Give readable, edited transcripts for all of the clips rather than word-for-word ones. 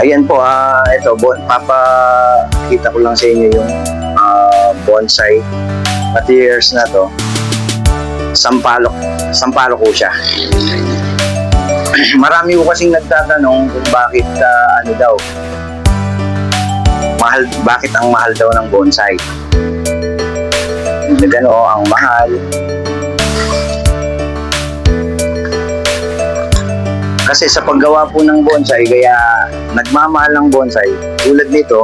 Ayan po, ito, papakita ko lang sa inyo yung bonsai materials na to. Sampalok ko siya. Marami ko kasing nagtatanong kung bakit bakit ang mahal daw ng bonsai. Ang mahal. Kasi sa paggawa po ng bonsai, kaya nagmamahal ng bonsai. Tulad nito,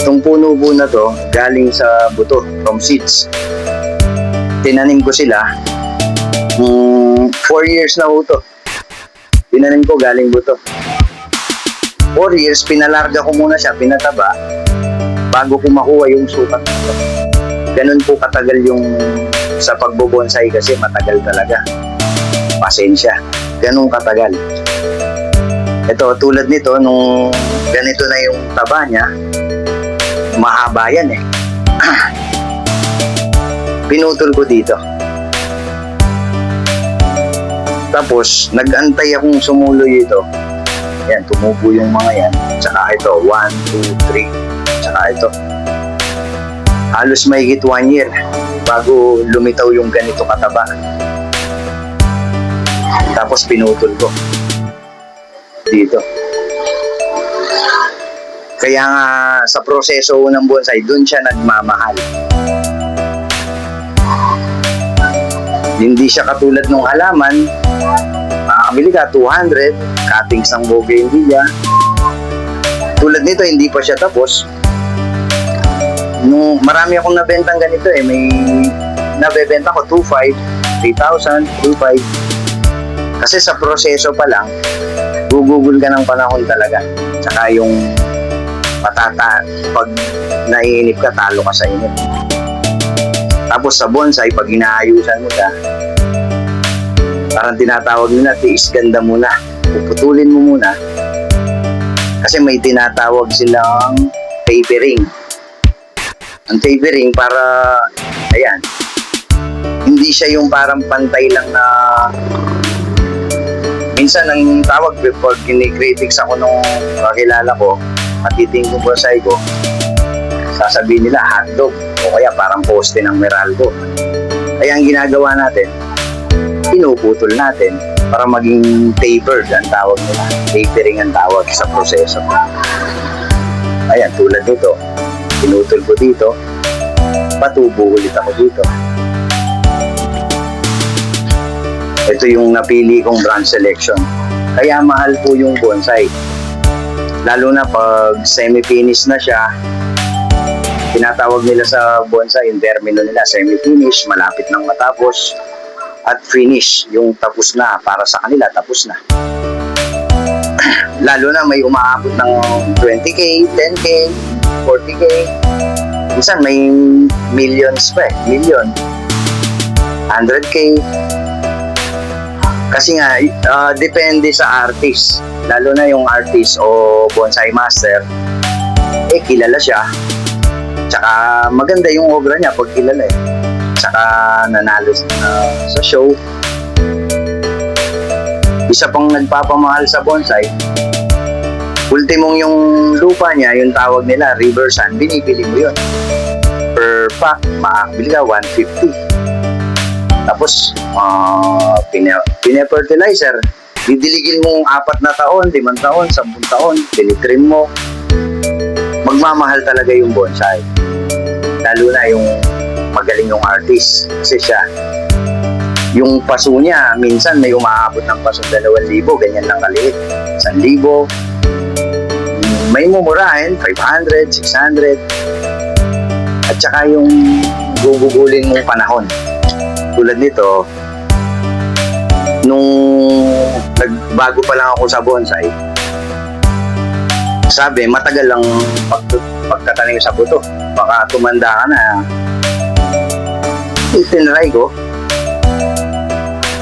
itong puno po na to, galing sa buto, from seeds. Tinanim ko sila, 4 years na po to. Tinanim ko galing buto. 4 years, pinalarga ko muna siya, pinataba, bago ko makuha yung sukat nito. Ganun po katagal yung sa pagbobonsai kasi matagal talaga. Pasensya. Ganun katagal. Ito, tulad nito, nung ganito na yung taba niya, mahaba yan eh. Pinutol ko dito. Tapos, nag-antay akong sumuloy ito. Yan, tumubo yung mga yan. Tsaka ito, 1, 2, 3. Tsaka ito. Halos mahigit 1 year bago lumitaw yung ganito kataba. Tapos pinutol ko dito. Kaya nga sa proseso ng bonsai, dun siya nagmamahal. Hindi siya katulad ng halaman. Makakabili ka 200 cuttings ng bougainvillea. Tulad nito, hindi pa siya tapos. Nung marami akong nabentang ganito eh, may nabebenta ko 2,500, 3,000, 3,500. Kasi sa proseso pa lang, gugugol ka ng panahon talaga. Tsaka yung pag naiinip ka, talo ka sa inip. Tapos sa bonsai, pag inaayusan mo ka, parang tinatawag nila, tiis ganda muna. Puputulin mo muna. Kasi may tinatawag silang tapering. Ang tapering para, ayan, hindi siya yung parang pantay lang na. Minsan ang tawag before kinikritics ako nung kakilala ko, matiting ko bonsai ko, sasabihin nila hotdog o kaya parang poste ng Meralco. Kaya ang ginagawa natin, pinuputol natin para maging tapered ang tawag nila. Tapering ang tawag sa proseso. Ayan, tulad nito, pinutol ko dito, patubo ulit ako dito. Ito yung napili kong branch selection. Kaya mahal po yung bonsai. Lalo na pag semi-finish na siya. Tinatawag nila sa bonsai, yung termino nila, semi-finish, malapit nang matapos. At finish, yung tapos na, para sa kanila, tapos na. Lalo na may umaabot ng 20K, 10K, 40K. Minsan may millions pa eh, million. 100K. Kasi nga, depende sa artist. Lalo na yung artist o bonsai master, kilala siya. Tsaka maganda yung obra niya pag kilala eh. Tsaka nanalo sa show. Isa pang nagpapamahal sa bonsai, ultimong yung lupa niya, yung tawag nila, river sand, binibili mo yun. Per pack, makakabili ka 150. Tapos, pine-fertilizer. Didiligin mo 4 na taon, 5 taon, 10 taon, tinitrim mo. Magmamahal talaga yung bonsai. Lalo na yung magaling yung artist. Kasi siya, yung paso niya, minsan may umaabot ng paso 2,000, ganyan lang kaliit. 1,000. May mumurahin, 500, 600. At saka yung gugugulin mong panahon. Tulad nito, nung nagbago pa lang ako sa bonsai, sabi, matagal lang pagtatanim sa buto. Baka tumanda ka na. Tinry ko.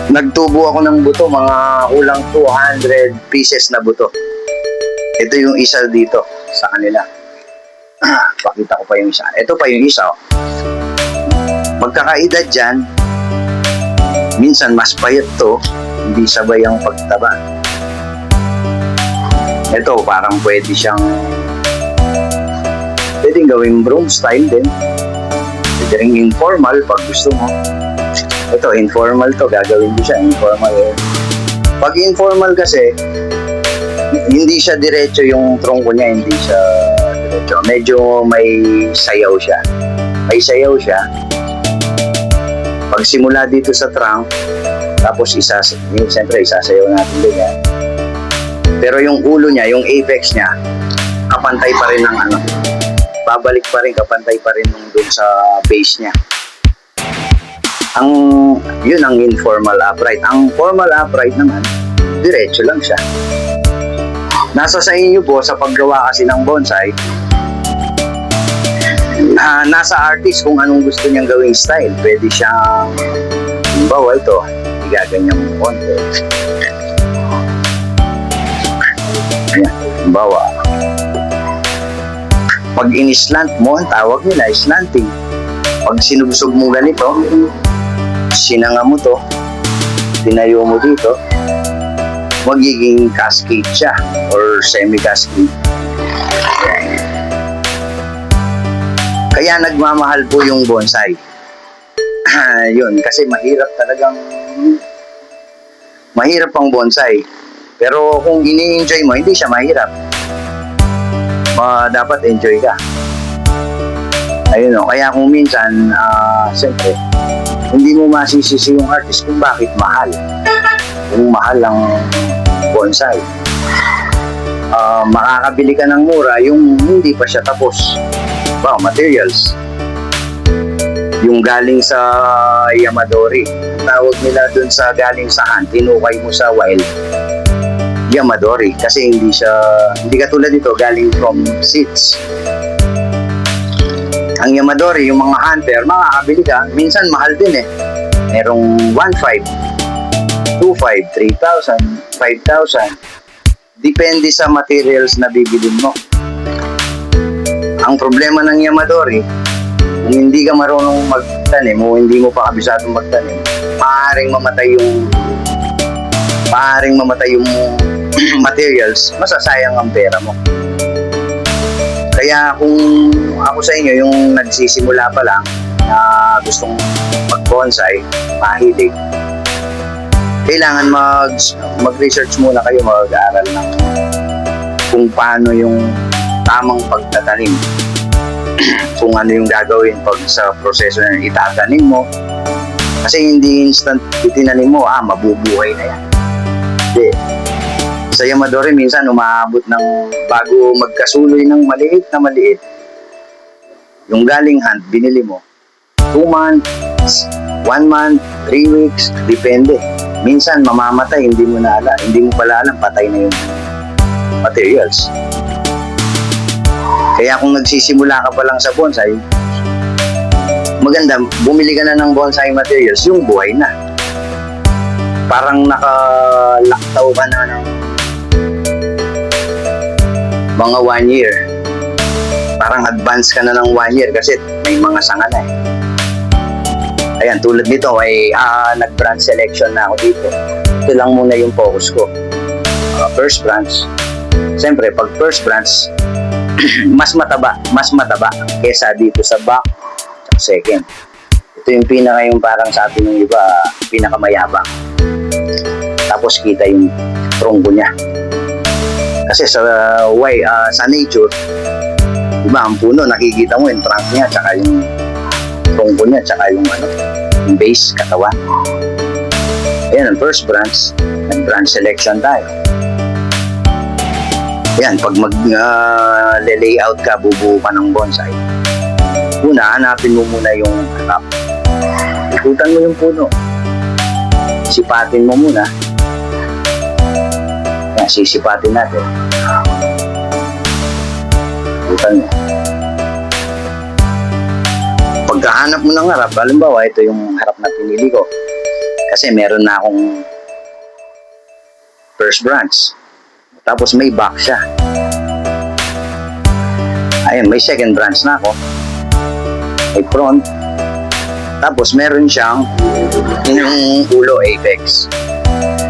Nagtubo ako ng buto, mga kulang 200 pieces na buto. Ito yung isa dito sa kanila. Pakita ko pa yung isa. Ito pa yung isa. Magkakaedad dyan, minsan mas payat to, hindi sabay ang pagtaba. Ito, parang pwedeng gawing broom style din. Pwede rin informal pag gusto mo. Ito, informal to. Gagawin ko siya, informal. Pag informal kasi, hindi siya diretso yung trongko niya, hindi siya diretso. Medyo may sayaw siya. May sayaw siya. Pag simula dito sa trunk, tapos siyempre isasayaw natin din yan. Pero yung ulo niya, yung apex niya, kapantay pa rin ng ano. Babalik pa rin, kapantay pa rin nung dun sa base niya. Yun ang informal upright. Ang formal upright naman, diretso lang siya. Nasa sa inyo po sa paggawa kasi ng bonsai, nasa artist kung anong gusto niyang gawing style. Pwede siyang, halimbawa ito, igaganyan mo konti. Ayan, halimbawa. Pag in-slant mo, ang tawag nila, slanting. Pag sinubsog mo ganito, sinanga mo to, tinayo mo dito, magiging cascade siya or semi-cascade. Kaya nagmamahal po yung bonsai. Yun, kasi mahirap ang bonsai. Pero kung ini-enjoy mo, hindi siya mahirap. Dapat enjoy ka. Ayun o, kaya kung minsan, siyempre, hindi mo masisisi yung artist kung bakit mahal. Kung mahal ang bonsai. Makakabili ka ng mura yung hindi pa siya tapos. Materials. Yung galing sa Yamadori. Tawag nila dun sa galing sa hand, tinukay mo sa wild. Yamadori. Kasi hindi katulad dito, galing from seeds. Ang Yamadori, yung mga hunter, makakabili ka, minsan mahal din eh. Merong 1,500, 2,500, 3,000, 5,000. Depende sa materials na bibilin mo. Ang problema ng Yamadori, kung hindi ka marunong magtanim o hindi mo pa kabisadong magtanim, maaaring mamatay yung materials, masasayang ang pera mo. Kaya kung ako sa inyo, yung nagsisimula pa lang na gustong mag-bonsai, mahilig, kailangan mag-research muna kayo, mag-aaral ng kung paano yung tamang pagtatanim. Kung ano yung gagawin pag sa proseso na itatanim mo. Kasi hindi instant itinanim mo, mabubuhay na yan. Hindi. Sa Yamadori, minsan umaabot ng bago magkasuloy ng maliit na maliit. Yung galing hand, binili mo. 2 months, 1 month, 3 weeks, depende. Minsan mamamatay, hindi mo pala alam, patay na yung materials. Kaya kung nagsisimula ka pa lang sa bonsai, maganda, bumili ka na ng bonsai materials, yung buhay na. Parang nakalaktaw ka na ng mga 1 year. Parang advance ka na ng 1 year kasi may mga sanga na eh. Ayan, tulad nito ay nag-branch selection na ako dito. Ito lang muna yung focus ko. First branch. Siyempre, pag first branch, mas mataba kesa dito sa back second. Ito yung yung parang sa atin ng iba, pinakamayabang. Tapos kita yung trongko niya. Kasi sa nature, diba, ang puno, nakikita mo yung trunk niya, tsaka yung trongko niya, tsaka yung base, katawan. Ayan, ang first branch, nag-branch selection tayo. Ayan, pag mag-layout ka, bubuo ka ng bonsai. Una, hanapin mo muna yung harap. Ikutan mo yung puno. Sipatin mo muna. Ayan, sisipatin natin. Ikutan mo. Pagkahanap mo ng harap, halimbawa, ito yung harap na pinili ko. Kasi meron na akong first branch. Tapos may back siya. Ayun, may second branch na ako. May front. Tapos meron siyang yung ulo apex.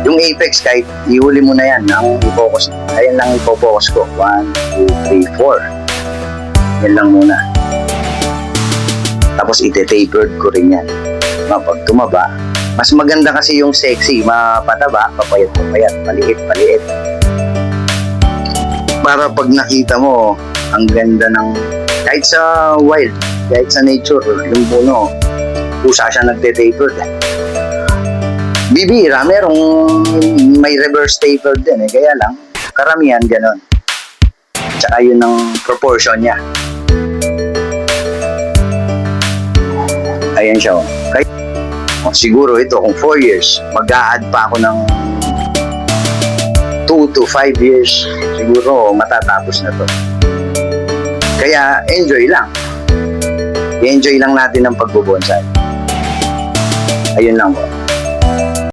Yung apex, kahit ihuli mo na yan, ang i-focus. Ayan lang i-focus ko. 1, 2, 3, 4. Yan lang muna. Tapos ite-tapered ko rin yan. Pag tumaba, mas maganda kasi yung sexy, mapataba, papayat, paliit. Para pag nakita mo, ang ganda ng, kahit sa wild, kahit sa nature, yung puno, pusa siya nagte-tapered. Bibira, merong may reverse tapered din kaya lang, karamihan ganon. Tsaka yun ang proportion niya. Ayan siya. Kaya, siguro ito, kung 4 years, mag-a-add pa ako ng 2 to 5 years, siguro matatapos na to. Kaya, enjoy lang. I-enjoy lang natin ang pagbubonsai. Ayun lang po.